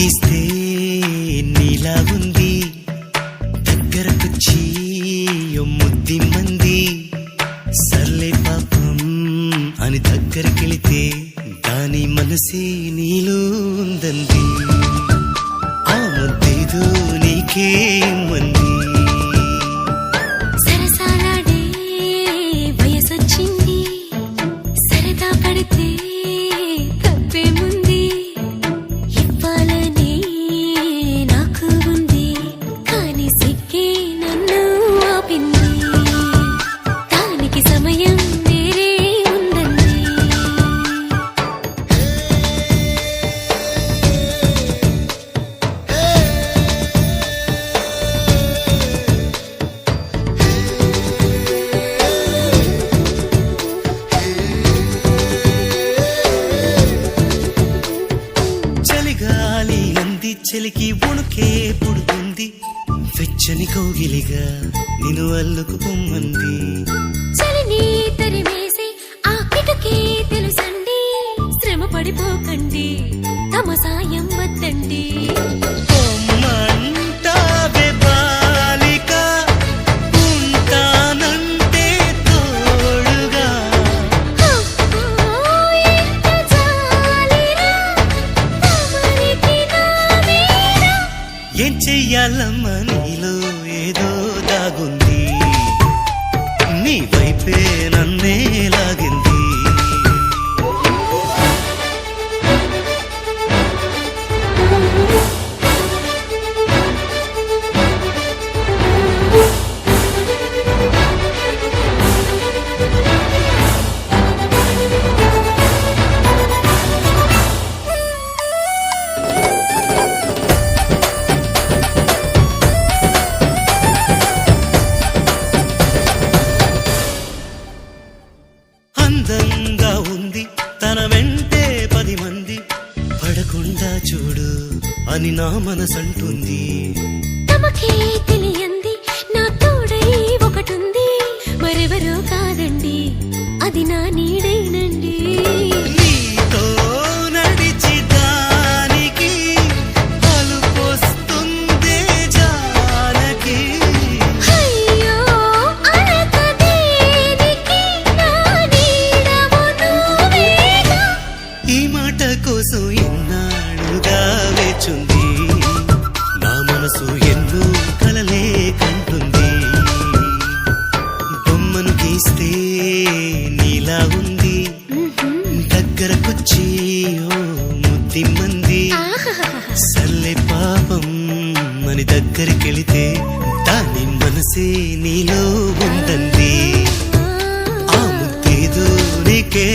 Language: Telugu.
గీస్తే నీలా ఉంది దగ్గరకొచ్చి ముద్ది మంది సర్లే పాపం అని దగ్గరికెళితే దాని మనసే నీలో ఉందంది ఆ ముద్దేదో నీకే మంది సరసాలాడే వయసొచ్చింది సరదా పడితే తప్పేముంది ఇవ్వాలని నాకు ఉంది కానీ సిగ్గే నన్ను ఆపింది దానికి సమయం వేరే ఉందండి చలిగాలి అంది చెలికి ఉణుకే పుడుతుంది వెచ్చని కౌగిలిగా నిన్ను అల్లుకు పొమ్మంది చలిని తరిమేసి ఆ కిటకే తెలుసండి శ్రమ పడిపోకండి తమ సాయం వద్దండి పొమ్మంటావే బాలిక ఉంటానంటే తోడుగా ఎంత జాలిరా తమరికి నా మీద ఏం చెయ్యాలమ్మా నీలో ఏదో దాగుంది నీ వైపే నన్నే లాగింది అందంగా ఉంది తన వెంటే 10 మంది పడకుండా చూడు అని నా మనసంటుంది తమకే తెలియంది నా తోడై ఒకటుంది మరెవరో కాదండి అది నా నీడేనండి నీతో నడిచి దానికి అలుపొస్తుందే జానకి అయ్యో అనక దేనికి నా నీడవు నువ్వేగా ఈ మాట కోసం ఎన్నాళ్ళుగా వేచుంది నా మనసు ఎన్నో కలలే కంటుంది బొమ్మను గీస్తే నీలా ఉంది దగ్గరకొచ్చి ఓ ముద్ది మంది సర్లే పాపం అని దగ్గరికెళితే దాని మనసే నీలో ఉందంది ఆ ముద్దేదో నీకే